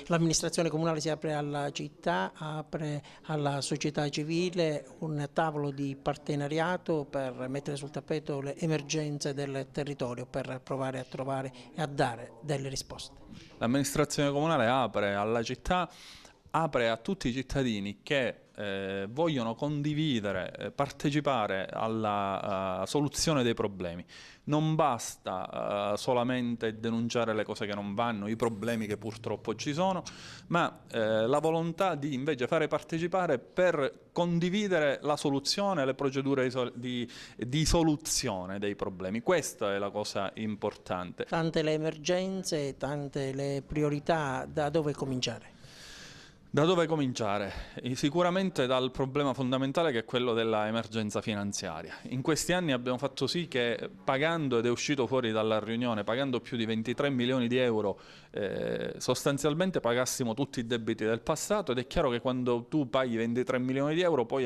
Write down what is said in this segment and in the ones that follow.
L'amministrazione comunale si apre alla città, apre alla società civile un tavolo di partenariato per mettere sul tappeto le emergenze del territorio, per provare a trovare e a dare delle risposte. L'amministrazione comunale apre alla città, apre a tutti i cittadini che vogliono condividere, partecipare alla soluzione dei problemi. Non basta solamente denunciare le cose che non vanno, i problemi che purtroppo ci sono, ma la volontà di invece fare partecipare per condividere la soluzione, le procedure di soluzione dei problemi. Questa è la cosa importante. Tante le emergenze, tante le priorità, da dove cominciare? Da dove cominciare? Sicuramente dal problema fondamentale che è quello dell'emergenza finanziaria. In questi anni abbiamo fatto sì che pagando, ed è uscito fuori dalla riunione, pagando più di 23 milioni di euro, sostanzialmente pagassimo tutti i debiti del passato, ed è chiaro che quando tu paghi 23 milioni di euro poi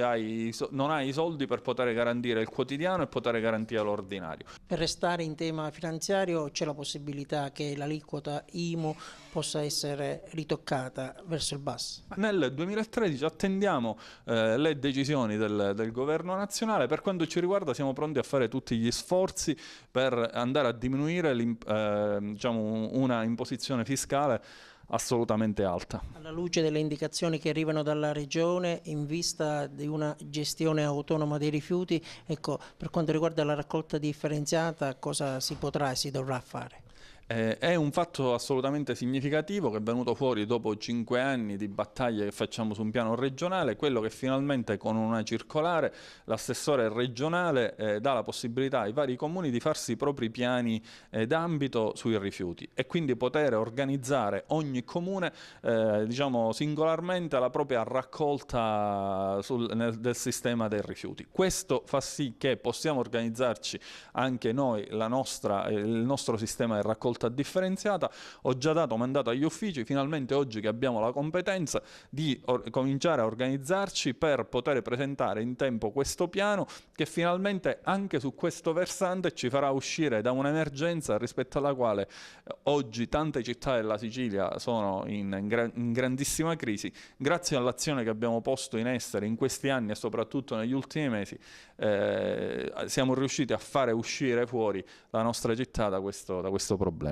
non hai i soldi per poter garantire il quotidiano e poter garantire l'ordinario. Per restare in tema finanziario c'è la possibilità che l'aliquota IMU possa essere ritoccata verso il basso? Nel 2013 attendiamo le decisioni del governo nazionale. Per quanto ci riguarda siamo pronti a fare tutti gli sforzi per andare a diminuire diciamo, una imposizione fiscale assolutamente alta. Alla luce delle indicazioni che arrivano dalla Regione in vista di una gestione autonoma dei rifiuti, ecco, per quanto riguarda la raccolta differenziata, cosa si potrà e si dovrà fare? È un fatto assolutamente significativo che è venuto fuori dopo 5 anni di battaglie che facciamo su un piano regionale, quello che finalmente con una circolare l'assessore regionale dà la possibilità ai vari comuni di farsi i propri piani d'ambito sui rifiuti e quindi poter organizzare ogni comune diciamo singolarmente la propria raccolta del sistema dei rifiuti. Questo fa sì che possiamo organizzarci anche noi il nostro sistema di raccolta differenziata. Ho già dato mandato agli uffici, finalmente oggi che abbiamo la competenza, di cominciare a organizzarci per poter presentare in tempo questo piano che finalmente anche su questo versante ci farà uscire da un'emergenza rispetto alla quale oggi tante città della Sicilia sono in grandissima crisi. Grazie all'azione che abbiamo posto in essere in questi anni e soprattutto negli ultimi mesi siamo riusciti a fare uscire fuori la nostra città da questo problema.